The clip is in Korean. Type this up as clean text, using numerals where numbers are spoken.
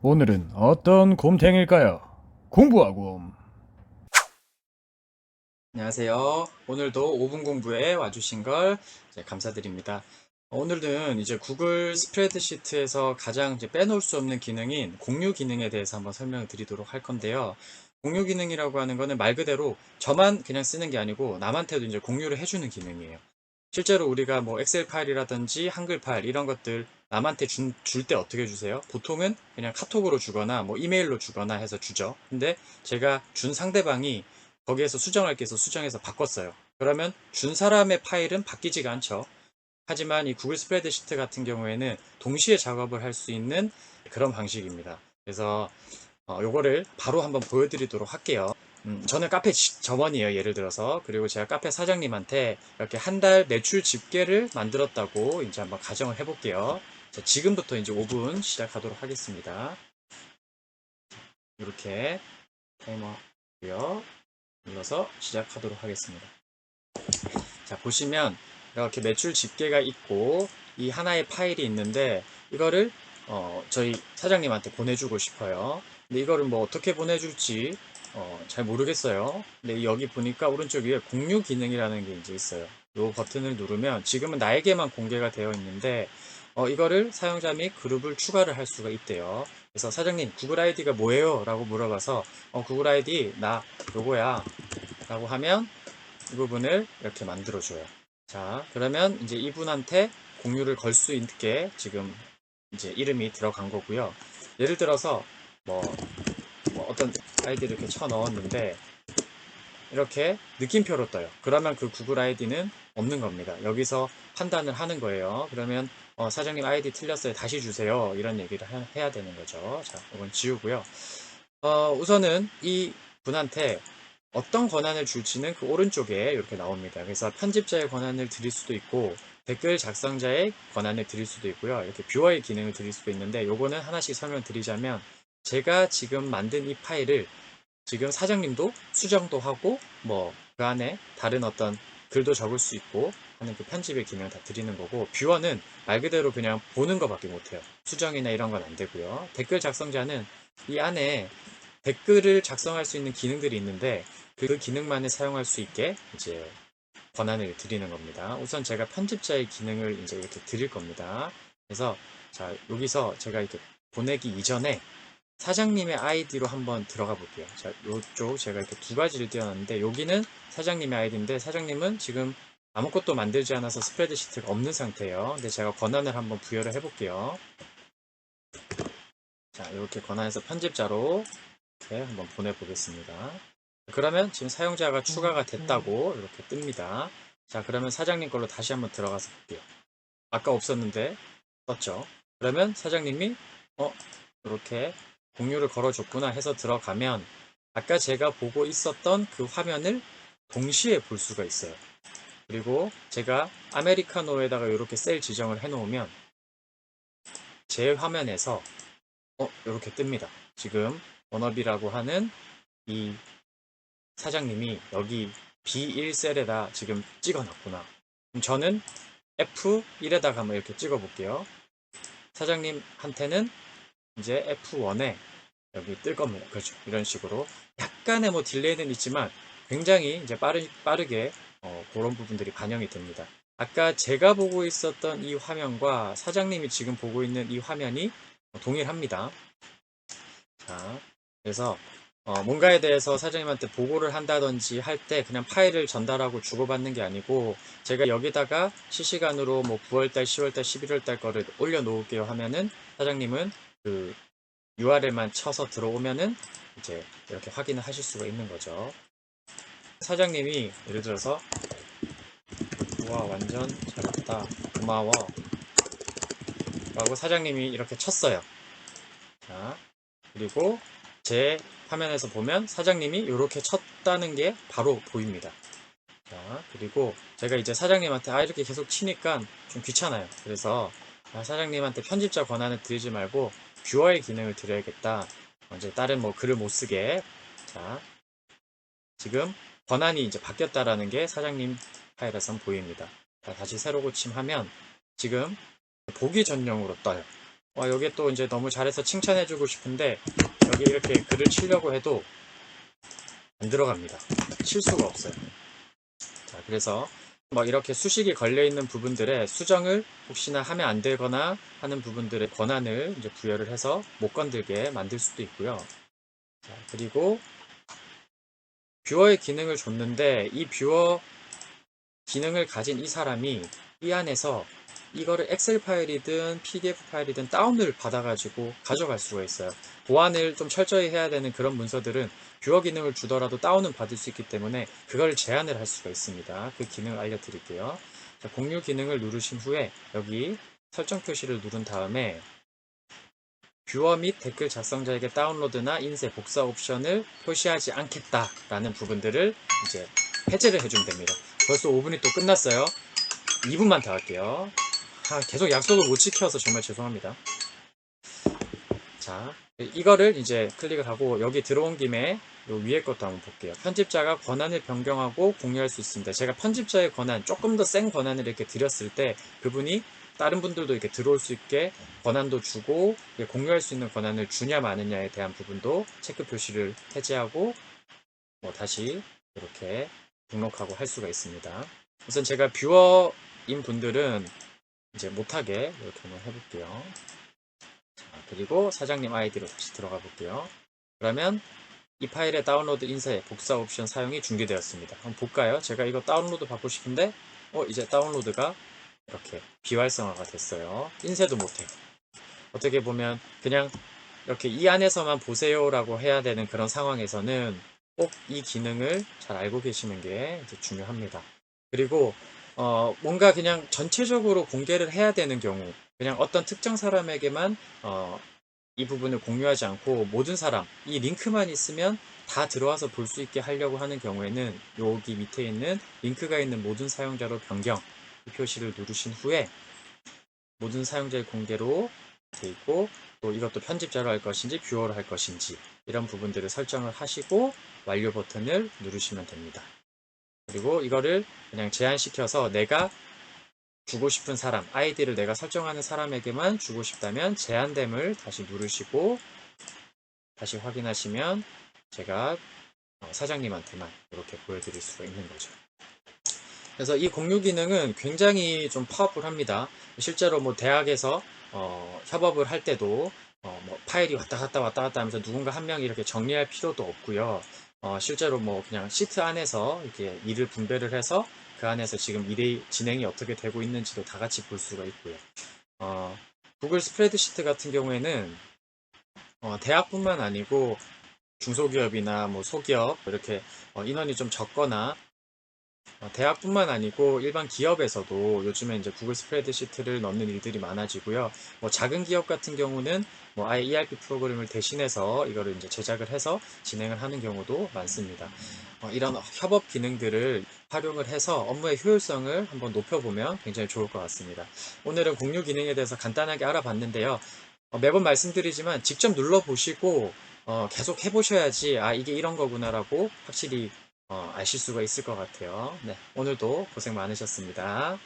오늘은 어떤 곰탱일까요? 공부하고. 안녕하세요. 오늘도 5분 공부에 와주신 걸 감사드립니다. 오늘은 이제 구글 스프레드시트에서 가장 이제 빼놓을 수 없는 기능인 공유 기능에 대해서 한번 설명을 드리도록 할 건데요. 공유 기능이라고 하는 거는 말 그대로 저만 그냥 쓰는 게 아니고 남한테도 이제 공유를 해주는 기능이에요. 실제로 우리가 뭐 엑셀 파일이라든지 한글 파일 이런 것들 남한테 줄 때 어떻게 주세요? 보통은 그냥 카톡으로 주거나 뭐 이메일로 주거나 해서 주죠. 근데 제가 준 상대방이 거기에서 수정할 게 있어 수정해서 바꿨어요. 그러면 준 사람의 파일은 바뀌지가 않죠. 하지만 이 구글 스프레드시트 같은 경우에는 동시에 작업을 할 수 있는 그런 방식입니다. 그래서 요거를 바로 한번 보여드리도록 할게요. 저는 카페 점원이에요. 예를 들어서. 그리고 제가 카페 사장님한테 이렇게 한 달 매출 집계를 만들었다고 이제 한번 가정을 해볼게요. 자, 지금부터 이제 5분 시작하도록 하겠습니다. 이렇게 타이머고요. 눌러서 시작하도록 하겠습니다. 자, 보시면 이렇게 매출 집계가 있고 이 하나의 파일이 있는데 이거를 저희 사장님한테 보내주고 싶어요. 근데 이거를 뭐 어떻게 보내줄지 잘 모르겠어요. 근데 여기 보니까 오른쪽 위에 공유 기능이라는 게 이제 있어요. 이 버튼을 누르면 지금은 나에게만 공개가 되어 있는데 이거를 사용자 및 그룹을 추가를 할 수가 있대요. 그래서 사장님 구글 아이디가 뭐예요? 라고 물어봐서 구글 아이디 나 요거야 라고 하면 이 부분을 이렇게 만들어줘요. 자, 그러면 이제 이분한테 공유를 걸 수 있게 지금 이제 이름이 들어간 거고요. 예를 들어서 뭐, 어떤 아이디를 이렇게 쳐 넣었는데 이렇게 느낌표로 떠요. 그러면 그 구글 아이디는 없는 겁니다. 여기서 판단을 하는 거예요. 그러면 사장님 아이디 틀렸어요. 다시 주세요. 이런 얘기를 해야 되는 거죠. 자, 이건 지우고요. 우선은 이 분한테 어떤 권한을 줄지는 그 오른쪽에 이렇게 나옵니다. 그래서 편집자의 권한을 드릴 수도 있고 댓글 작성자의 권한을 드릴 수도 있고요. 이렇게 뷰어의 기능을 드릴 수도 있는데 요거는 하나씩 설명드리자면 제가 지금 만든 이 파일을 지금 사장님도 수정도 하고 뭐 그 안에 다른 어떤 글도 적을 수 있고 하는 그 편집의 기능을 다 드리는 거고 뷰어는 말 그대로 그냥 보는 것밖에 못해요. 수정이나 이런 건 안 되고요. 댓글 작성자는 이 안에 댓글을 작성할 수 있는 기능들이 있는데 그 기능만을 사용할 수 있게 이제 권한을 드리는 겁니다. 우선 제가 편집자의 기능을 이제 이렇게 드릴 겁니다. 그래서 자 여기서 제가 이렇게 보내기 이전에 사장님의 아이디로 한번 들어가 볼게요. 자, 요쪽 제가 이렇게 두 가지를 띄워놨는데 여기는 사장님의 아이디인데 사장님은 지금 아무것도 만들지 않아서 스프레드시트가 없는 상태예요. 근데 제가 권한을 한번 부여를 해볼게요. 자, 이렇게 권한에서 편집자로 이렇게 한번 보내보겠습니다. 그러면 지금 사용자가 추가가 됐다고 이렇게 뜹니다. 자, 그러면 사장님 걸로 다시 한번 들어가서 볼게요. 아까 없었는데 떴죠. 그러면 사장님이 이렇게 공유를 걸어줬구나 해서 들어가면 아까 제가 보고 있었던 그 화면을 동시에 볼 수가 있어요. 그리고 제가 아메리카노에다가 이렇게 셀 지정을 해놓으면 제 화면에서 이렇게 뜹니다. 지금 워너비라고 하는 이 사장님이 여기 B1셀에다 지금 찍어놨구나. 그럼 저는 F1에다가 한번 이렇게 찍어볼게요. 사장님한테는 이제 F1에 여기 뜰 겁니다. 그렇죠. 이런 식으로 약간의 뭐 딜레이는 있지만 굉장히 이제 빠르게 그런 부분들이 반영이 됩니다. 아까 제가 보고 있었던 이 화면과 사장님이 지금 보고 있는 이 화면이 동일합니다. 자, 그래서 뭔가에 대해서 사장님한테 보고를 한다든지 할 때 그냥 파일을 전달하고 주고받는 게 아니고 제가 여기다가 실시간으로 뭐 9월달, 10월달, 11월달 거를 올려놓을게요 하면은 사장님은 그 URL만 쳐서 들어오면은 이제 이렇게 확인을 하실 수가 있는 거죠. 사장님이 예를 들어서 우와 완전 잘했다 고마워 라고 사장님이 이렇게 쳤어요. 자, 그리고 제 화면에서 보면 사장님이 이렇게 쳤다는 게 바로 보입니다. 자, 그리고 제가 이제 사장님한테 이렇게 계속 치니까 좀 귀찮아요. 그래서 사장님한테 편집자 권한을 드리지 말고 뷰어의 기능을 드려야겠다. 이제 다른 뭐 글을 못 쓰게. 자, 지금 권한이 이제 바뀌었다라는 게 사장님 파일에선 보입니다. 자, 다시 새로 고침하면 지금 보기 전용으로 떠요. 여기에 또 이제 너무 잘해서 칭찬해주고 싶은데 여기 이렇게 글을 치려고 해도 안 들어갑니다. 칠 수가 없어요. 자, 그래서 막 이렇게 수식이 걸려있는 부분들에 수정을 혹시나 하면 안 되거나 하는 부분들의 권한을 이제 부여를 해서 못 건들게 만들 수도 있고요. 자, 그리고 뷰어의 기능을 줬는데 이 뷰어 기능을 가진 이 사람이 이 안에서 이거를 엑셀 파일이든 PDF 파일이든 다운을 받아가지고 가져갈 수가 있어요. 보안을 좀 철저히 해야 되는 그런 문서들은 뷰어 기능을 주더라도 다운은 받을 수 있기 때문에 그걸 제한을 할 수가 있습니다. 그 기능을 알려드릴게요. 자, 공유 기능을 누르신 후에 여기 설정 표시를 누른 다음에 뷰어 및 댓글 작성자에게 다운로드나 인쇄, 복사 옵션을 표시하지 않겠다라는 부분들을 이제 해제를 해주면 됩니다. 벌써 5분이 또 끝났어요. 2분만 더 할게요. 계속 약속을 못 지켜서 정말 죄송합니다. 자, 이거를 이제 클릭을 하고 여기 들어온 김에 요 위에 것도 한번 볼게요. 편집자가 권한을 변경하고 공유할 수 있습니다. 제가 편집자의 권한, 조금 더 센 권한을 이렇게 드렸을 때 그분이 다른 분들도 이렇게 들어올 수 있게 권한도 주고 공유할 수 있는 권한을 주냐 마느냐에 대한 부분도 체크 표시를 해제하고 다시 이렇게 등록하고 할 수가 있습니다. 우선 제가 뷰어인 분들은 이제 못하게 이렇게 한번 해볼게요. 자, 그리고 사장님 아이디로 다시 들어가 볼게요. 그러면 이 파일의 다운로드 인쇄 복사 옵션 사용이 중지되었습니다. 한번 볼까요? 제가 이거 다운로드 받고 싶은데 이제 다운로드가 이렇게 비활성화가 됐어요. 인쇄도 못해요. 어떻게 보면 그냥 이렇게 이 안에서만 보세요라고 해야 되는 그런 상황에서는 꼭 이 기능을 잘 알고 계시는 게 이제 중요합니다. 그리고 뭔가 그냥 전체적으로 공개를 해야 되는 경우, 그냥 어떤 특정 사람에게만 이 부분을 공유하지 않고 모든 사람, 이 링크만 있으면 다 들어와서 볼 수 있게 하려고 하는 경우에는 여기 밑에 있는 링크가 있는 모든 사용자로 변경 이 표시를 누르신 후에 모든 사용자의 공개로 돼 있고 또 이것도 편집자로 할 것인지 뷰어로 할 것인지 이런 부분들을 설정을 하시고 완료 버튼을 누르시면 됩니다. 그리고 이거를 그냥 제한시켜서 내가 주고 싶은 사람, 아이디를 내가 설정하는 사람에게만 주고 싶다면 제한됨을 다시 누르시고 다시 확인하시면 제가 사장님한테만 이렇게 보여드릴 수가 있는 거죠. 그래서 이 공유 기능은 굉장히 좀 파워풀합니다. 실제로 뭐 대학에서 협업을 할 때도 뭐 파일이 왔다 갔다 하면서 누군가 한 명이 이렇게 정리할 필요도 없고요. 실제로 뭐 그냥 시트 안에서 이렇게 일을 분배를 해서 그 안에서 지금 일이 진행이 어떻게 되고 있는지도 다 같이 볼 수가 있고요. 구글 스프레드시트 같은 경우에는 대학뿐만 아니고 중소기업이나 뭐 소기업 이렇게 인원이 좀 적거나 대학뿐만 아니고 일반 기업에서도 요즘에 이제 구글 스프레드시트를 넣는 일들이 많아지고요. 뭐 작은 기업 같은 경우는 뭐 아예 ERP 프로그램을 대신해서 이거를 이제 제작을 해서 진행을 하는 경우도 많습니다. 이런 협업 기능들을 활용을 해서 업무의 효율성을 한번 높여보면 굉장히 좋을 것 같습니다. 오늘은 공유 기능에 대해서 간단하게 알아봤는데요. 매번 말씀드리지만 직접 눌러보시고 계속 해보셔야지 이게 이런 거구나라고 확실히 아실 수가 있을 것 같아요. 네, 오늘도 고생 많으셨습니다.